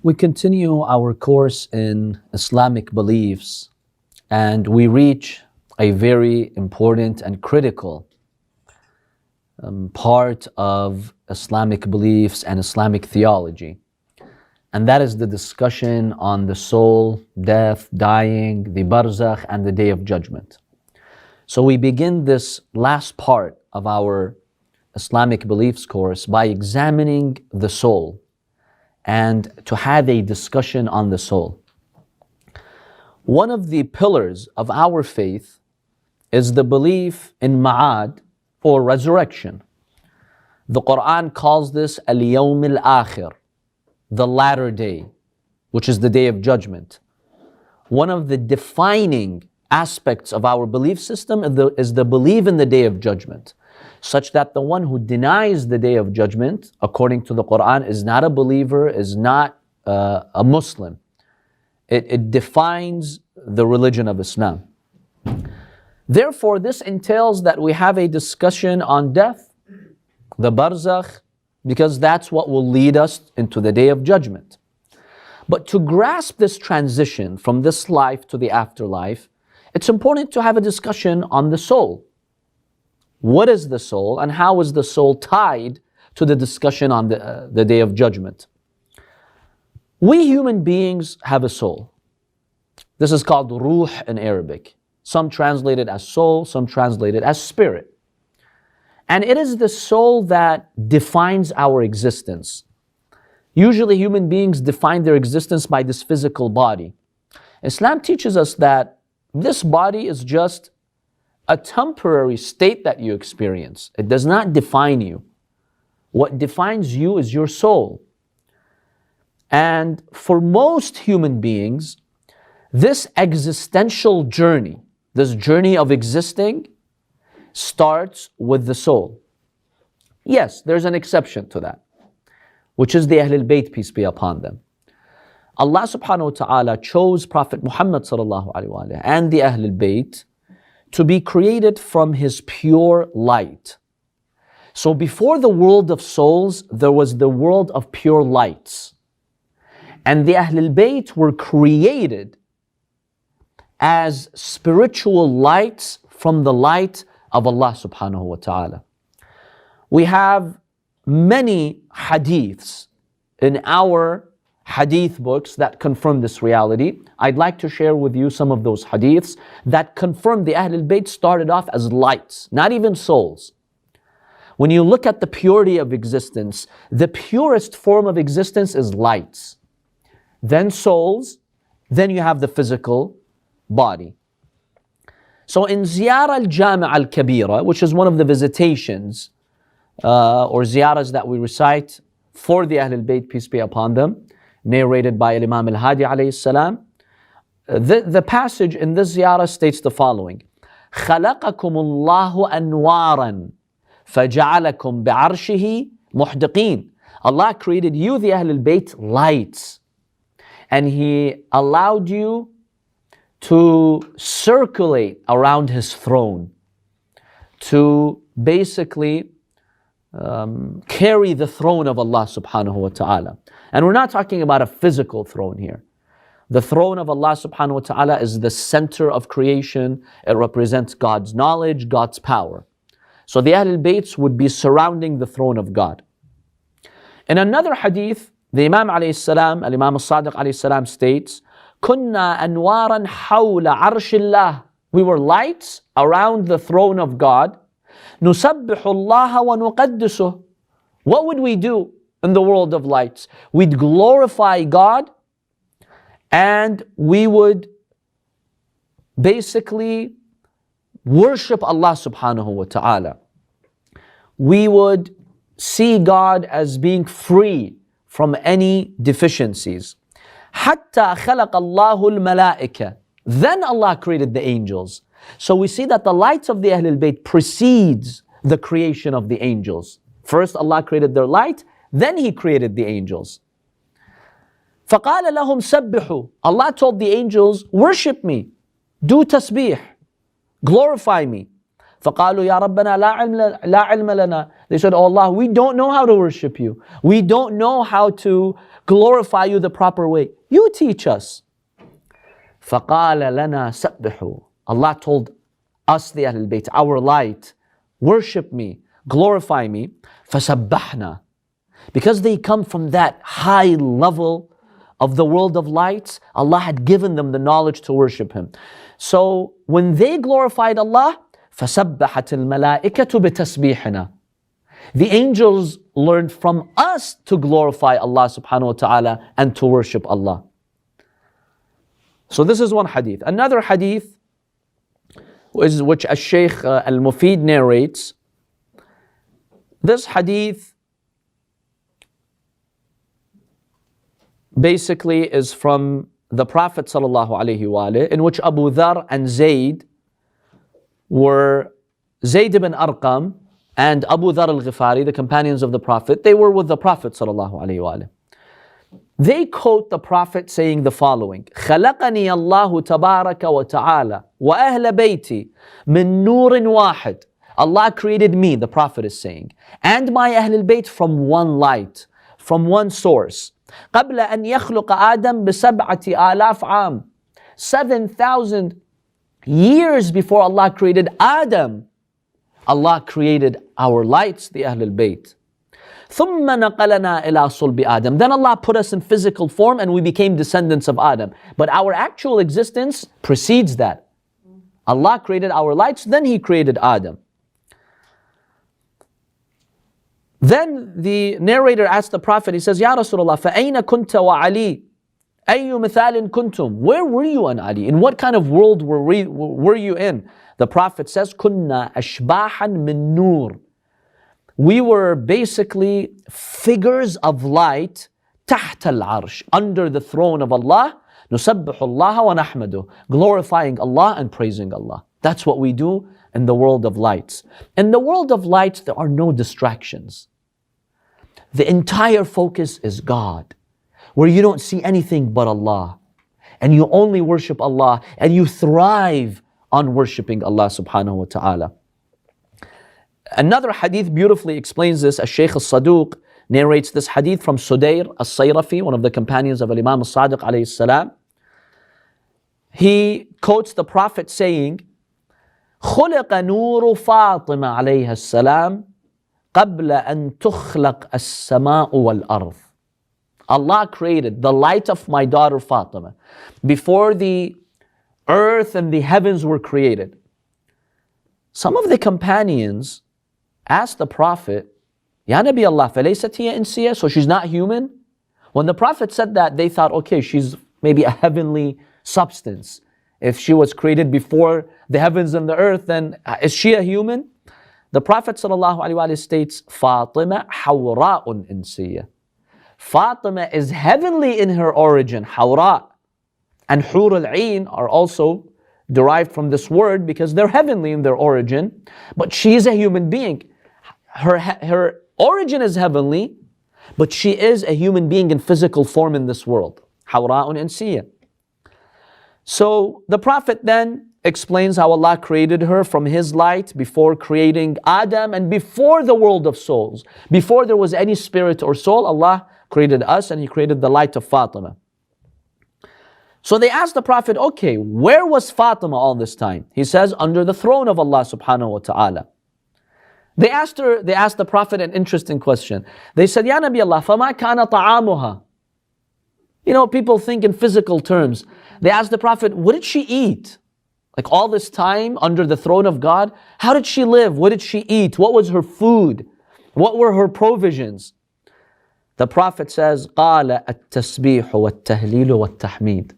We continue our course in Islamic beliefs, and we reach a very important and critical part of Islamic beliefs and Islamic theology. And that is the discussion on the soul, death, dying, the barzakh, and the Day of Judgment. So we begin this last part of our Islamic beliefs course by examining the soul and to have a discussion on the soul. One of the pillars of our faith is the belief in Ma'ad, or resurrection. The Quran calls this Al-Yawm Al-Akhir, the latter day, which is the Day of Judgment. One of the defining aspects of our belief system is the belief in the Day of Judgment, such that the one who denies the Day of Judgment, according to the Quran, is not a believer, is not a Muslim. It defines the religion of Islam. Therefore, this entails that we have a discussion on death, the barzakh, because that's what will lead us into the Day of Judgment. But to grasp this transition from this life to the afterlife, it's important to have a discussion on the soul. What is the soul, and how is the soul tied to the discussion on the Day of Judgment? We human beings have a soul. This is called ruh in Arabic. Some translate it as soul, some translate it as spirit. And it is the soul that defines our existence. Usually human beings define their existence by this physical body. Islam teaches us that this body is just a temporary state that you experience. It does not define you. What defines you is your soul. And for most human beings, this existential journey, this journey of existing, starts with the soul. Yes, there's an exception to that, which is the Ahlul Bayt, peace be upon them. Allah subhanahu wa ta'ala chose Prophet Muhammad sallallahu alaihi wasallam and the Ahlul Bayt to be created from his pure light. So before the world of souls, there was the world of pure lights. And the Ahlul Bayt were created as spiritual lights from the light of Allah subhanahu wa ta'ala. We have many hadiths in our hadith books that confirm this reality. I'd like to share with you some of those hadiths that confirm the Ahlul Bayt started off as lights, not even souls. When you look at the purity of existence, the purest form of existence is lights. Then souls, then you have the physical body. So in Ziyarah al-Jami' al-Kabira, which is one of the visitations or ziyaras that we recite for the Ahlul Bayt, peace be upon them, narrated by Imam al-Hadi alayhi salam, the passage in this ziyarah states the following: خَلَقَكُمُ اللَّهُ أَنْوَارًا فَجَعَلَكُمْ بِعَرْشِهِ مُحْدِقِينَ. Allah created you, the Ahlul Bayt, lights, and He allowed you to circulate around His throne, to basically carry the throne of Allah subhanahu wa ta'ala. And we're not talking about a physical throne here. The throne of Allah subhanahu wa ta'ala is the center of creation. It represents God's knowledge, God's power. So the Ahlul Bayts would be surrounding the throne of God. In another hadith, the Imam alayhi salam, Al-Imam al-Sadiq alayhi salam states, كُنَّا أَنْوَارًا حَوْلَ عَرْشِ اللَّهِ. We were lights around the throne of God. نُسَبِّحُ اللَّهَ وَنُقَدِّسُهُ. What would we do in the world of lights? We'd glorify God, and we would basically worship Allah subhanahu wa ta'ala. We would see God as being free from any deficiencies. حَتَّى خَلَقَ اللَّهُ الْمَلَائِكَةِ. Then Allah created the angels. So we see that the lights of the Ahlul Bayt precedes the creation of the angels. First Allah created their light, then He created the angels. فَقَالَ لَهُمْ سَبِّحُوا. Allah told the angels, worship me, do tasbih, glorify me. فَقَالُوا يَا رَبَّنَا لَا عِلْمَ لَنَا. They said, oh Allah, we don't know how to worship you. We don't know how to glorify you the proper way. You teach us. فَقَالَ لَنَا سَبِّحُوا. Allah told us, the Ahlul Bayt, our light, worship me, glorify me. فَسَبَّحْنَا. Because they come from that high level of the world of lights, Allah had given them the knowledge to worship Him. So when they glorified Allah, فَسَبَّحَتِ الْمَلَائِكَةُ بِتَسْبِيحِنَا. The angels learned from us to glorify Allah subhanahu wa ta'ala and to worship Allah. So this is one hadith. Another hadith, which Shaykh al-Mufid narrates, this hadith basically is from the Prophet sallallahu alaihi wasallam, in which Abu Dhar and Zayd ibn Arqam and Abu Dhar al-Ghifari, the companions of the Prophet, they were with the Prophet sallallahu alaihi wasallam. They quote the Prophet saying the following: خَلَقَنِي اللَّهُ تَبَارَكَ وَتَعَالَى وَأَهْلَ بَيْتِي مِن نُورٍ وَاحِدٍ. Allah created me, the Prophet is saying, and my Ahlul Bayt from one light, from one source. قَبْلَ أَنْ يَخْلُقَ آدَمْ بِسَبْعَةِ آلَافِ عَامٍ. 7,000 years before Allah created Adam, Allah created our lights, the Ahlul Bayt. ثُمَّ نَقَلَنَا إِلَىٰ صُلْبِ آدَمٍ. Then Allah put us in physical form and we became descendants of Adam. But our actual existence precedes that. Allah created our lights, then He created Adam. Then the narrator asked the Prophet, he says, Ya Rasulullah, فَأَيْنَ كُنْتَ وَعَلِي أَيُّ مِثَالٍ كُنْتُمْ. Where were you and Ali? In what kind of world were you in? The Prophet says, كُنَّا أَشْبَاحًا مِن نُور. We were basically figures of light تحت العرش, under the throne of Allah. نُسَبِّحُ اللَّهَ وَنَحْمَدُهُ. Glorifying Allah and praising Allah. That's what we do in the world of lights. In the world of lights, there are no distractions. The entire focus is God, where you don't see anything but Allah. And you only worship Allah, and you thrive on worshiping Allah subhanahu wa ta'ala. Another hadith beautifully explains this. Shaykh al-Saduq narrates this hadith from Sudayr al-Sayrafi, one of the companions of Imam al-Sadiq alayhi salam. He quotes the Prophet saying, خُلِقَ نُورُ فَاطِمَةَ عَلَيْهَا السَّلَامِ قَبْلَ أَن تُخْلَقَ السَّمَاءُ وَالْأَرْضِ. Allah created the light of my daughter Fatima before the earth and the heavens were created. Some of the companions asked the Prophet, Ya Nabi Allah, فَلَيْسَتْ هِيَ إِنسِيَّةٌ. So she's not human? When the Prophet said that, they thought, okay, she's maybe a heavenly substance. If she was created before the heavens and the earth, then is she a human? The Prophet ﷺ states, Fatima hawra'un insiyya. Fatima is heavenly in her origin, hawra. And hur al-ain are also derived from this word because they're heavenly in their origin. But she is a human being. Her origin is heavenly, but she is a human being in physical form in this world. Hawra'un insiyya. So the Prophet then explains how Allah created her from His light before creating Adam and before the world of souls. Before there was any spirit or soul, Allah created us and He created the light of Fatima. So they asked the Prophet, okay, where was Fatima all this time? He says, under the throne of Allah subhanahu wa ta'ala. They asked the Prophet an interesting question. They said, Ya Nabi Allah, فَمَا كَانَ طَعَامُهَا. You know, people think in physical terms. They asked the Prophet, what did she eat? Like all this time under the throne of God, how did she live? What did she eat? What was her food? What were her provisions? The Prophet says, قَالَ التَّسْبِيحُ وَالتَّهْلِيلُ وَالتَّحْمِيدُ.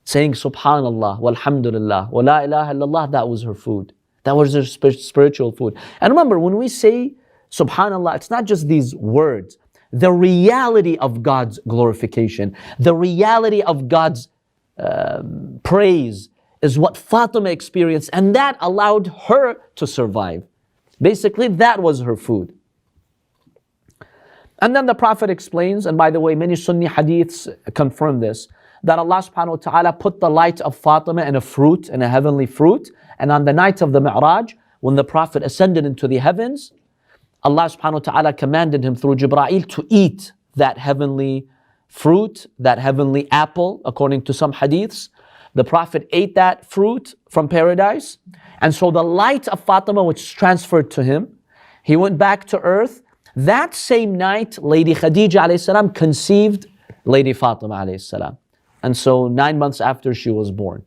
Saying Subhanallah, Walhamdulillah, Wa la ilaha illallah, that was her food. That was her spiritual food. And remember, when we say Subhanallah, it's not just these words. The reality of God's glorification, the reality of God's praise is what Fatima experienced, and that allowed her to survive. Basically, that was her food. And then the Prophet explains, and by the way, many Sunni hadiths confirm this, that Allah subhanahu wa ta'ala put the light of Fatima in a fruit, in a heavenly fruit, and on the night of the Mi'raj, when the Prophet ascended into the heavens, Allah subhanahu wa ta'ala commanded him through Jibreel to eat that heavenly fruit, that heavenly apple, according to some hadiths. The Prophet ate that fruit from paradise. And so the light of Fatima was transferred to him. He went back to earth. That same night, Lady Khadija alayhi salam conceived Lady Fatima alayhi salam. And so 9 months after she was born.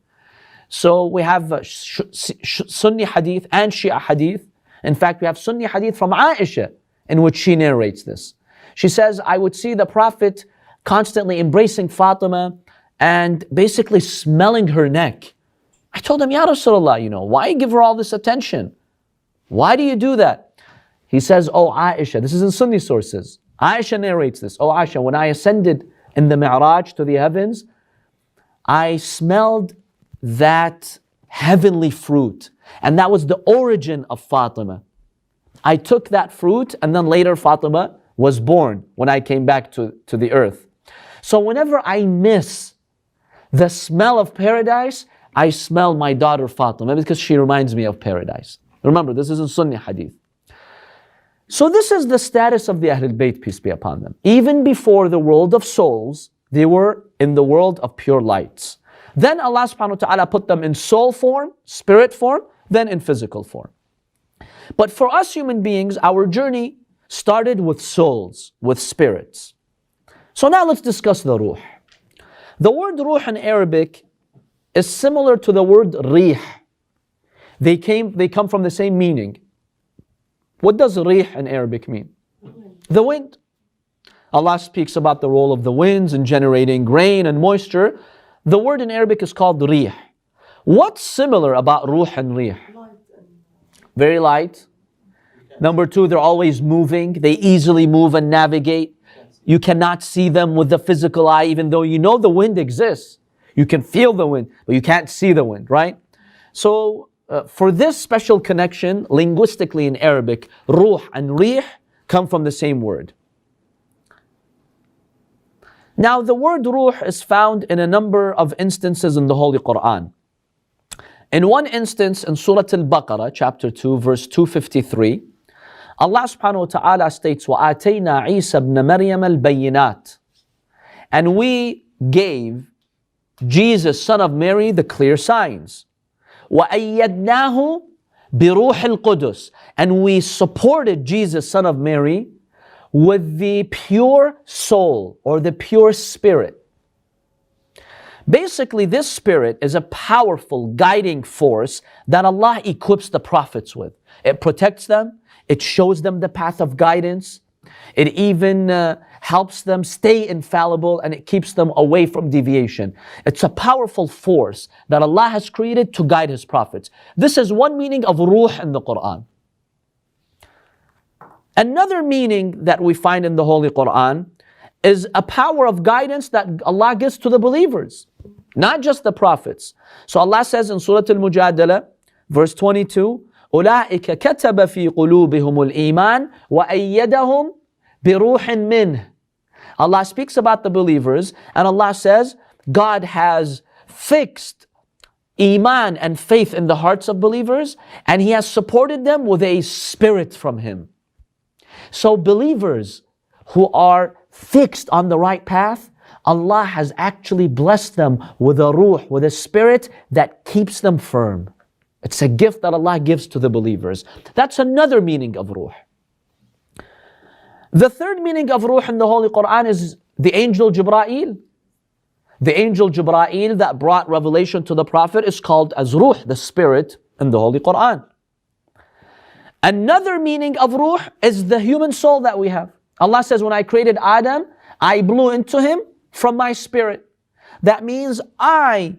So we have Sunni hadith and Shia hadith. In fact, we have Sunni hadith from Aisha in which she narrates this. She says, I would see the Prophet constantly embracing Fatima and basically smelling her neck. I told him, Ya Rasulullah, why give her all this attention? Why do you do that? He says, oh Aisha, this is in Sunni sources. Aisha narrates this. Oh Aisha, when I ascended in the Mi'raj to the heavens, I smelled that heavenly fruit. And that was the origin of Fatima. I took that fruit and then later Fatima was born when I came back to the earth. So whenever I miss the smell of paradise, I smell my daughter Fatima because she reminds me of paradise. Remember, this is in Sunni hadith. So this is the status of the Ahlul Bayt, peace be upon them. Even before the world of souls, they were in the world of pure lights. Then Allah subhanahu wa ta'ala put them in soul form, spirit form, then in physical form. But for us human beings, our journey started with souls, with spirits. So now let's discuss the ruh. The word ruh in Arabic is similar to the word rih. They come from the same meaning. What does rih in Arabic mean? The wind. Allah speaks about the role of the winds in generating rain and moisture. The word in Arabic is called rih. What's similar about ruh and rih? Very light. Number two, they're always moving. They easily move and navigate. You cannot see them with the physical eye, even though you know the wind exists. You can feel the wind, but you can't see the wind, right? So for this special connection, linguistically in Arabic, ruh and rih come from the same word. Now the word ruh is found in a number of instances in the Holy Quran. In one instance in Surah Al-Baqarah, chapter 2, verse 253, Allah subhanahu wa ta'ala states, وَآتَيْنَا عِيسَى بْنَ مَرْيَمَ الْبَيِّنَاتِ. And we gave Jesus, son of Mary, the clear signs. وَأَيَّدْنَاهُ بِرُوحِ الْقُدُسِ. And we supported Jesus, son of Mary, with the pure soul or the pure spirit. Basically, this spirit is a powerful guiding force that Allah equips the prophets with. It protects them, it shows them the path of guidance, it even helps them stay infallible, and it keeps them away from deviation. It's a powerful force that Allah has created to guide His prophets. This is one meaning of ruh in the Quran. Another meaning that we find in the Holy Quran is a power of guidance that Allah gives to the believers, not just the prophets. So Allah says in Surah Al-Mujadala, verse 22, أُولَٰئِكَ كَتَبَ فِي قُلُوبِهُمُ الْإِيمَانِ وَأَيَّدَهُمْ بِرُوحٍ مِّنْهِ. Allah speaks about the believers, and Allah says, God has fixed Iman and faith in the hearts of believers, and He has supported them with a spirit from Him. So believers who are fixed on the right path, Allah has actually blessed them with a ruh, with a spirit that keeps them firm. It's a gift that Allah gives to the believers. That's another meaning of ruh. The third meaning of ruh in the Holy Quran is the angel Jibra'il. The angel Jibra'il that brought revelation to the Prophet is called as ruh, the spirit in the Holy Quran. Another meaning of ruh is the human soul that we have. Allah says, when I created Adam, I blew into him from my spirit. That means I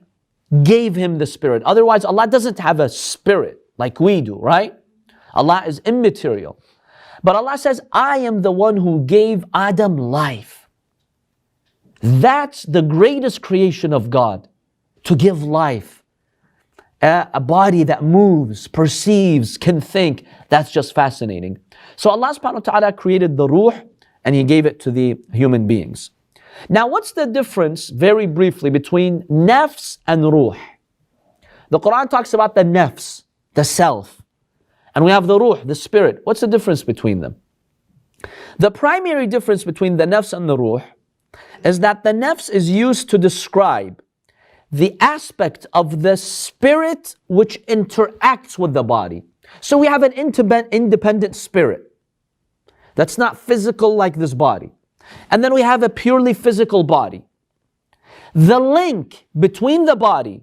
gave him the spirit. Otherwise, Allah doesn't have a spirit like we do, right? Allah is immaterial. But Allah says, I am the one who gave Adam life. That's the greatest creation of God, to give life. A body that moves, perceives, can think. That's just fascinating. So Allah subhanahu wa ta'ala created the ruh and He gave it to the human beings. Now what's the difference, very briefly, between nafs and ruh? The Quran talks about the nafs, the self. And we have the ruh, the spirit. What's the difference between them? The primary difference between the nafs and the ruh is that the nafs is used to describe the aspect of the spirit which interacts with the body. So we have an independent spirit that's not physical like this body. And then we have a purely physical body. The link between the body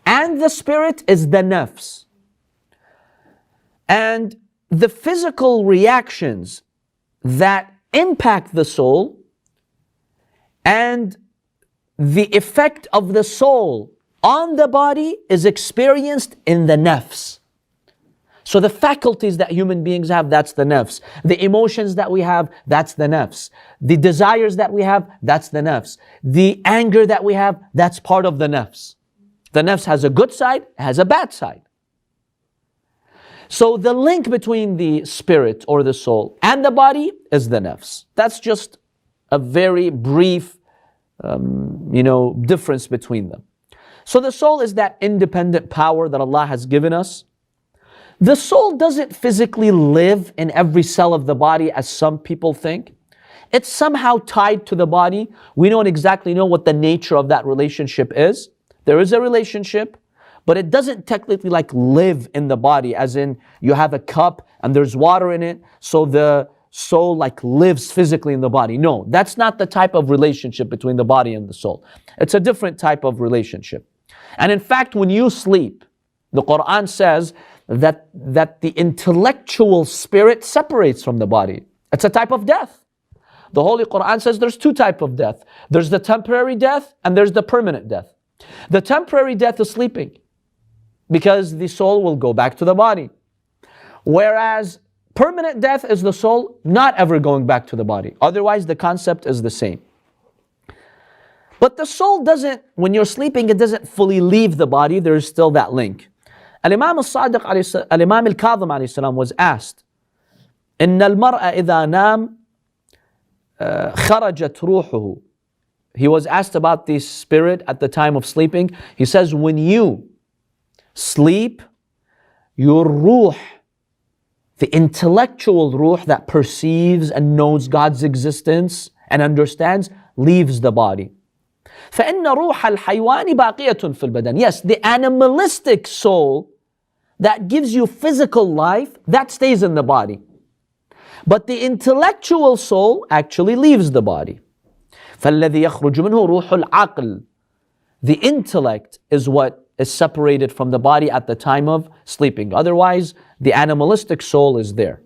and the spirit is the nafs. And the physical reactions that impact the soul and the effect of the soul on the body is experienced in the nafs. So the faculties that human beings have, that's the nafs. The emotions that we have, that's the nafs. The desires that we have, that's the nafs. The anger that we have, that's part of the nafs. The nafs has a good side, has a bad side. So the link between the spirit or the soul and the body is the nafs. That's just a very brief difference between them. So the soul is that independent power that Allah has given us. The soul doesn't physically live in every cell of the body as some people think. It's somehow tied to the body. We don't exactly know what the nature of that relationship is. There is a relationship, but it doesn't technically like live in the body, as in you have a cup and there's water in it, so the soul like lives physically in the body. No, that's not the type of relationship between the body and the soul. It's a different type of relationship. And in fact, when you sleep, the Quran says that the intellectual spirit separates from the body. It's a type of death. The Holy Quran says there's two types of death. There's the temporary death and there's the permanent death. The temporary death is sleeping, because the soul will go back to the body. Whereas permanent death is the soul not ever going back to the body. Otherwise, the concept is the same. But the soul doesn't, when you're sleeping, it doesn't fully leave the body. There's still that link. Al-Imam al-Sadiq, Al-Imam al-Kadhim alayhi salam was asked, إِنَّ الْمَرْأَ إِذَا نَامَ خَرَجَتْ رُوحُهُ. He was asked about the spirit at the time of sleeping. He says, when you sleep, your ruh, the intellectual ruh that perceives and knows God's existence and understands, leaves the body. فَإِنَّ رُوحَ الْحَيْوَانِ بَاقِيَةٌ فِي الْبَدَنِ. Yes, the animalistic soul that gives you physical life, that stays in the body. But the intellectual soul actually leaves the body. فَالَّذِي يَخْرُجُ مِنْهُ رُوحُ الْعَقْلِ. The intellect is what is separated from the body at the time of sleeping. Otherwise, the animalistic soul is there.